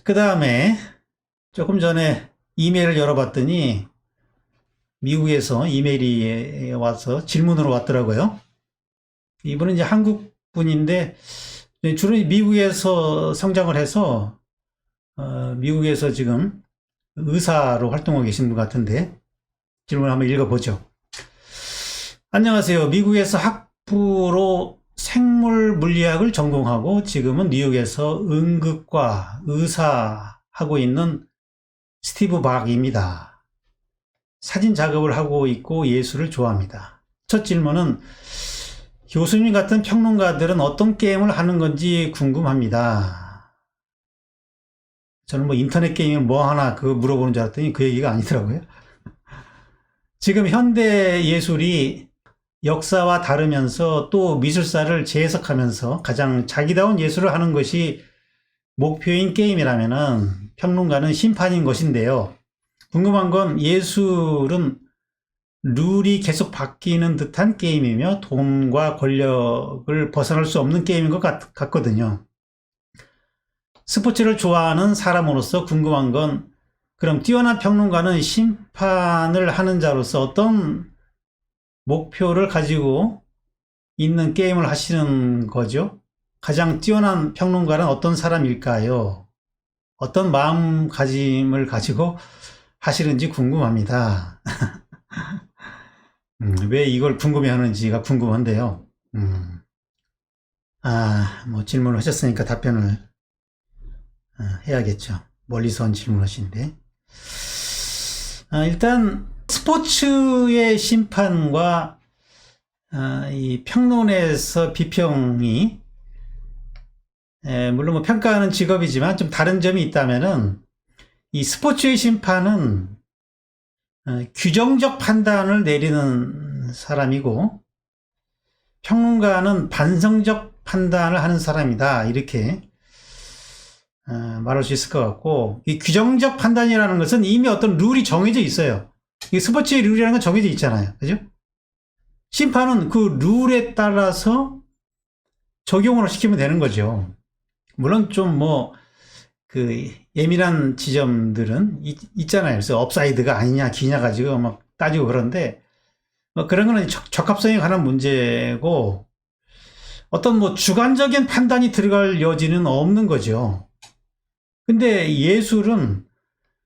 그 다음에 조금 전에 이메일을 열어봤더니 미국에서 이메일이 와서 질문으로 왔더라고요. 이분은 이제 한국 분인데 주로 미국에서 성장을 해서 미국에서 지금 의사로 활동하고 계신 분 같은데 질문을 한번 읽어보죠. 안녕하세요. 미국에서 학부로 생물물리학을 전공하고 지금은 뉴욕에서 응급과 의사하고 있는 스티브 박입니다. 사진 작업을 하고 있고 예술을 좋아합니다. 첫 질문은 교수님 같은 평론가들은 어떤 게임을 하는 건지 궁금합니다. 저는 뭐 인터넷 게임을 뭐 하나 그거 물어보는 줄 알았더니 그 얘기가 아니더라고요. 지금 현대 예술이 역사와 다르면서 또 미술사를 재해석하면서 가장 자기다운 예술을 하는 것이 목표인 게임이라면은 평론가는 심판인 것인데요. 궁금한 건 예술은 룰이 계속 바뀌는 듯한 게임이며 돈과 권력을 벗어날 수 없는 게임인 것 같거든요. 스포츠를 좋아하는 사람으로서 궁금한 건 그럼 뛰어난 평론가는 심판을 하는 자로서 어떤 목표를 가지고 있는 게임을 하시는 거죠? 가장 뛰어난 평론가는 어떤 사람일까요? 어떤 마음가짐을 가지고 하시는지 궁금합니다. 왜 이걸 궁금해 하는지가 궁금한데요. 뭐 질문을 하셨으니까 답변을 해야겠죠. 멀리서 온 질문하신데. 일단 스포츠의 심판과 이 평론에서 비평이 물론 뭐 평가하는 직업이지만 좀 다른 점이 있다면은 이 스포츠의 심판은 규정적 판단을 내리는 사람이고 평론가는 반성적 판단을 하는 사람이다. 이렇게 말할 수 있을 것 같고, 이 규정적 판단이라는 것은 이미 어떤 룰이 정해져 있어요. 이 스포츠의 룰이라는 건 정해져 있잖아요. 그죠? 심판은 그 룰에 따라서 적용을 시키면 되는 거죠. 물론 좀 예민한 지점들은 있잖아요. 그래서 업사이드가 아니냐, 기냐 가지고 막 따지고 그런데, 그런 거는 적합성에 관한 문제고, 어떤 주관적인 판단이 들어갈 여지는 없는 거죠. 근데 예술은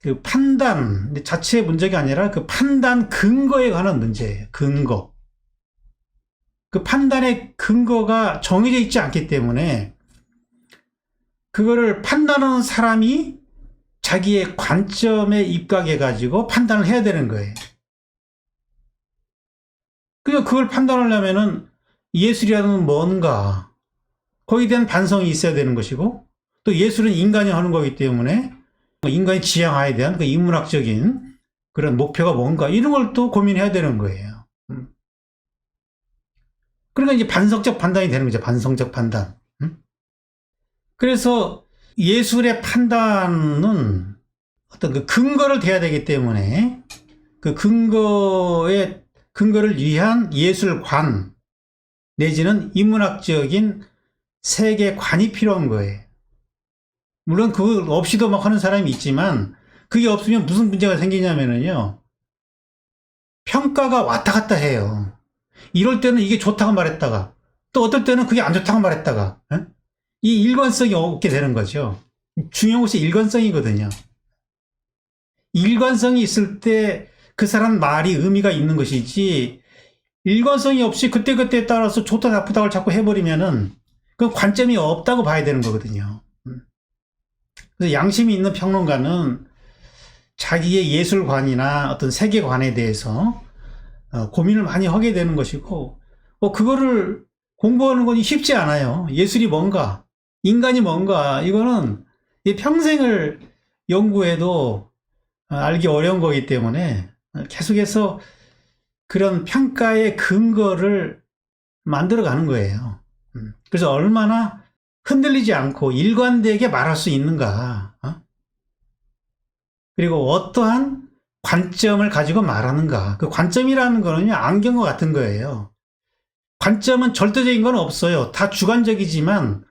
그 판단 자체의 문제가 아니라 그 판단 근거에 관한 문제예요. 근거. 그 판단의 근거가 정해져 있지 않기 때문에 그거를 판단하는 사람이 자기의 관점에 입각해 가지고 판단을 해야 되는 거예요. 그러니까 그걸 판단하려면은 예술이라는 뭔가 거기에 대한 반성이 있어야 되는 것이고 또 예술은 인간이 하는 거기 때문에 인간의 지향하에 대한 그 인문학적인 그런 목표가 뭔가 이런 걸 또 고민해야 되는 거예요. 그러니까 이제 반성적 판단이 되는 거죠. 반성적 판단. 그래서 예술의 판단은 어떤 그 근거를 대야 되기 때문에 그 근거를 위한 예술관 내지는 인문학적인 세계관이 필요한 거예요. 물론 그거 없이도 막 하는 사람이 있지만 그게 없으면 무슨 문제가 생기냐면은요. 평가가 왔다 갔다 해요. 이럴 때는 이게 좋다고 말했다가 또 어떨 때는 그게 안 좋다고 말했다가 이 일관성이 없게 되는 거죠. 중요한 것이 일관성이거든요. 일관성이 있을 때 그 사람 말이 의미가 있는 것이지 일관성이 없이 그때그때에 따라서 좋다 나쁘다를 자꾸 해버리면은 그건 관점이 없다고 봐야 되는 거거든요. 그래서 양심이 있는 평론가는 자기의 예술관이나 어떤 세계관에 대해서 고민을 많이 하게 되는 것이고 그거를 공부하는 건 쉽지 않아요. 예술이 뭔가 인간이 뭔가 이거는 평생을 연구해도 알기 어려운 거기 때문에 계속해서 그런 평가의 근거를 만들어가는 거예요. 그래서 얼마나 흔들리지 않고 일관되게 말할 수 있는가, 그리고 어떠한 관점을 가지고 말하는가. 그 관점이라는 거는요, 안경과 같은 거예요. 관점은 절대적인 건 없어요. 다 주관적이지만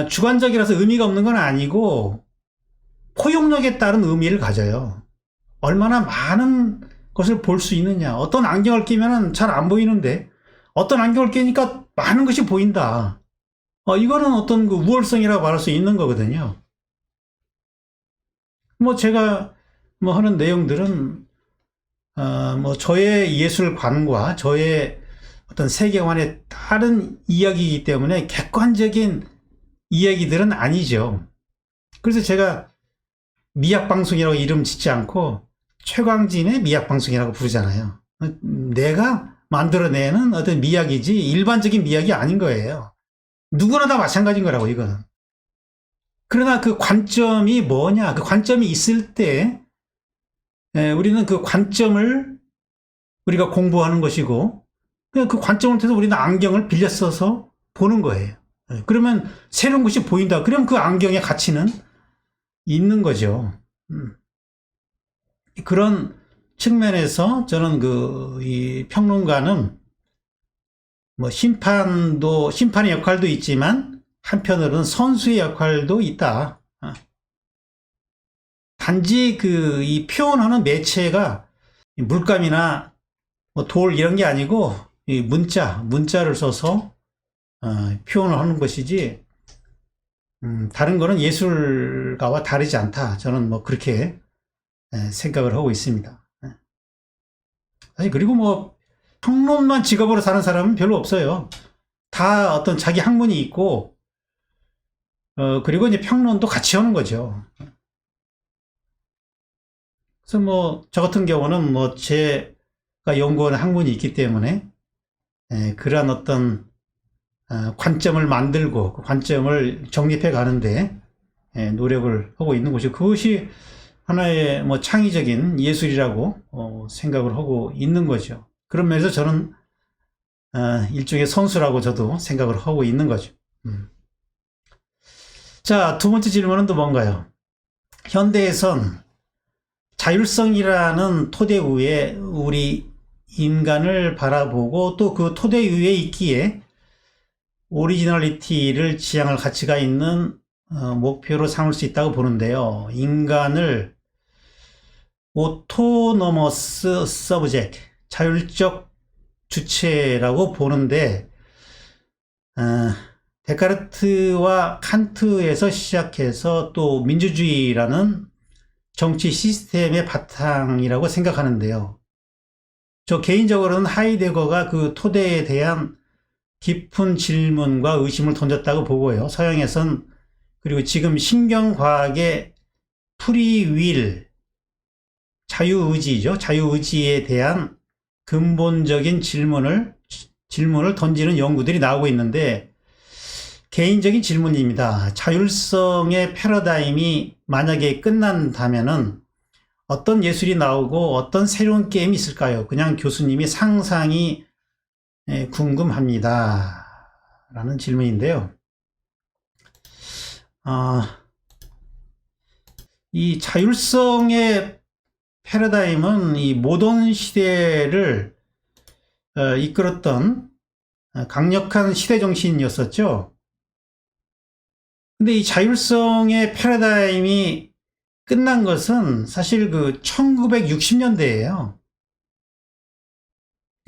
주관적이라서 의미가 없는 건 아니고 포용력에 따른 의미를 가져요. 얼마나 많은 것을 볼 수 있느냐. 어떤 안경을 끼면 잘 안 보이는데 어떤 안경을 끼니까 많은 것이 보인다. 이거는 어떤 그 우월성이라고 말할 수 있는 거거든요. 뭐 제가 뭐 하는 내용들은 뭐 저의 예술관과 저의 어떤 세계관에 다른 이야기이기 때문에 객관적인 이야기들은 아니죠. 그래서 제가 미학방송이라고 이름 짓지 않고 최광진의 미학방송이라고 부르잖아요. 내가 만들어내는 어떤 미학이지 일반적인 미학이 아닌 거예요. 누구나 다 마찬가지인 거라고, 이거는. 그러나 그 관점이 뭐냐, 그 관점이 있을 때 우리는 그 관점을 우리가 공부하는 것이고, 그냥 그 관점을 통해서 우리는 안경을 빌려 써서 보는 거예요. 그러면 새로운 것이 보인다. 그럼 그 안경의 가치는 있는 거죠. 그런 측면에서 저는 이 평론가는 뭐 심판의 역할도 있지만 한편으로는 선수의 역할도 있다. 단지 이 표현하는 매체가 물감이나 뭐 돌 이런 게 아니고 이 문자를 써서 표현을 하는 것이지, 다른 거는 예술가와 다르지 않다. 저는 뭐 그렇게 생각을 하고 있습니다. 사실 그리고 뭐 평론만 직업으로 사는 사람은 별로 없어요. 다 어떤 자기 학문이 있고, 그리고 이제 평론도 같이 하는 거죠. 그래서 뭐 저 같은 경우는 뭐 제가 연구한 학문이 있기 때문에 그러한 어떤 관점을 만들고 그 관점을 정립해 가는데 노력을 하고 있는 것이, 그것이 하나의 뭐 창의적인 예술이라고 생각을 하고 있는 거죠. 그런 면에서 저는 일종의 선수라고 저도 생각을 하고 있는 거죠. 자, 두 번째 질문은 또 뭔가요? 현대에선 자율성이라는 토대 위에 우리 인간을 바라보고 또 그 토대 위에 있기에 오리지널리티를 지향할 가치가 있는 목표로 삼을 수 있다고 보는데요. 인간을 오토노머스 서브젝트, 자율적 주체라고 보는데, 데카르트와 칸트에서 시작해서 또 민주주의라는 정치 시스템의 바탕이라고 생각하는데요. 저 개인적으로는 하이데거가 그 토대에 대한 깊은 질문과 의심을 던졌다고 보고요. 서양에선, 그리고 지금 신경과학의 프리윌, 자유의지죠. 자유의지에 대한 근본적인 질문을 던지는 연구들이 나오고 있는데, 개인적인 질문입니다. 자율성의 패러다임이 만약에 끝난다면은 어떤 예술이 나오고 어떤 새로운 게임이 있을까요? 그냥 교수님이 상상이 궁금합니다. 라는 질문인데요. 이 자율성의 패러다임은 이 모던 시대를 이끌었던 강력한 시대 정신이었었죠. 근데 이 자율성의 패러다임이 끝난 것은 사실 그 1960년대예요.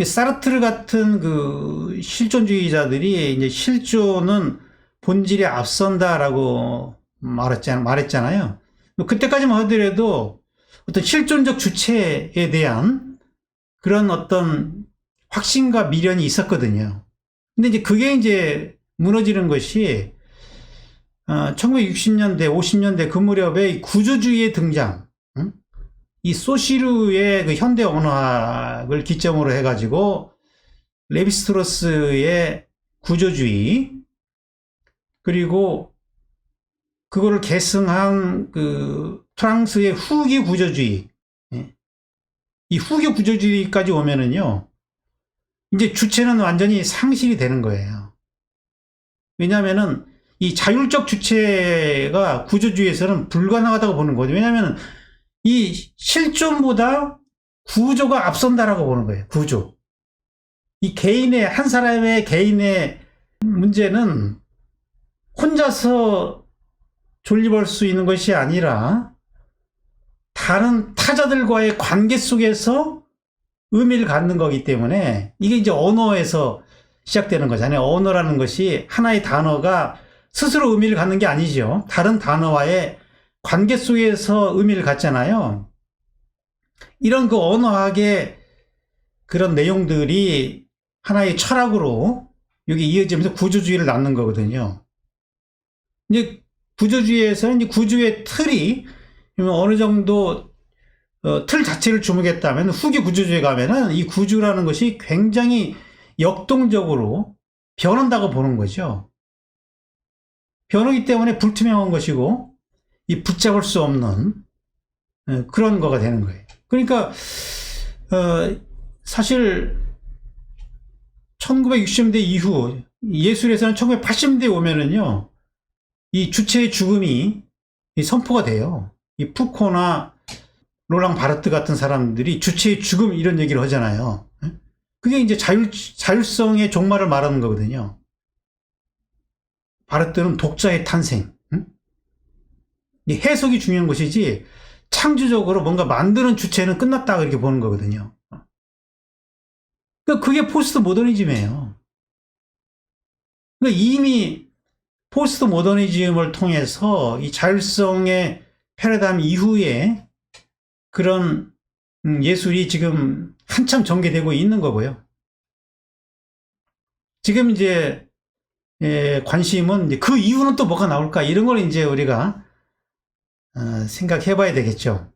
사르트르 같은 그 실존주의자들이 이제 실존은 본질에 앞선다라고 말했잖아요. 그때까지만 하더라도 어떤 실존적 주체에 대한 그런 어떤 확신과 미련이 있었거든요. 근데 이제 그게 이제 무너지는 것이 1960년대, 50년대 그 무렵에 구조주의의 등장, 이 소시르의 그 현대 언어학을 기점으로 해가지고 레비스트로스의 구조주의, 그리고 그거를 계승한 그 프랑스의 후기 구조주의, 이 후기 구조주의까지 오면은요, 이제 주체는 완전히 상실이 되는 거예요. 왜냐하면은 이 자율적 주체가 구조주의에서는 불가능하다고 보는 거죠. 왜냐하면 이 실존보다 구조가 앞선다라고 보는 거예요. 구조. 이 한 사람의 개인의 문제는 혼자서 존립할 수 있는 것이 아니라 다른 타자들과의 관계 속에서 의미를 갖는 거기 때문에 이게 이제 언어에서 시작되는 거잖아요. 언어라는 것이 하나의 단어가 스스로 의미를 갖는 게 아니죠. 다른 단어와의 관계 속에서 의미를 갖잖아요. 이런 그 언어학의 그런 내용들이 하나의 철학으로 여기 이어지면서 구조주의를 낳는 거거든요. 이제 구조주의에서는 이제 구조의 틀이 어느 정도 틀 자체를 주목했다면 후기 구조주의에 가면은 이 구조라는 것이 굉장히 역동적으로 변한다고 보는 거죠. 변하기 때문에 불투명한 것이고 이 붙잡을 수 없는 그런 거가 되는 거예요. 그러니까 사실 1960년대 이후 예술에서는 1980년대에 오면은요 이 주체의 죽음이 선포가 돼요. 이 푸코나 로랑 바르트 같은 사람들이 주체의 죽음 이런 얘기를 하잖아요. 그게 이제 자율성의 종말을 말하는 거거든요. 바르트는 독자의 탄생. 이 해석이 중요한 것이지 창조적으로 뭔가 만드는 주체는 끝났다 이렇게 보는 거거든요. 그러니까 그게 포스트 모더니즘이에요. 그러니까 이미 포스트 모더니즘을 통해서 이 자율성의 패러다임 이후에 그런 예술이 지금 한참 전개되고 있는 거고요. 지금 이제 관심은 이제 그 이유는 또 뭐가 나올까 이런 걸 이제 우리가 생각해 봐야 되겠죠.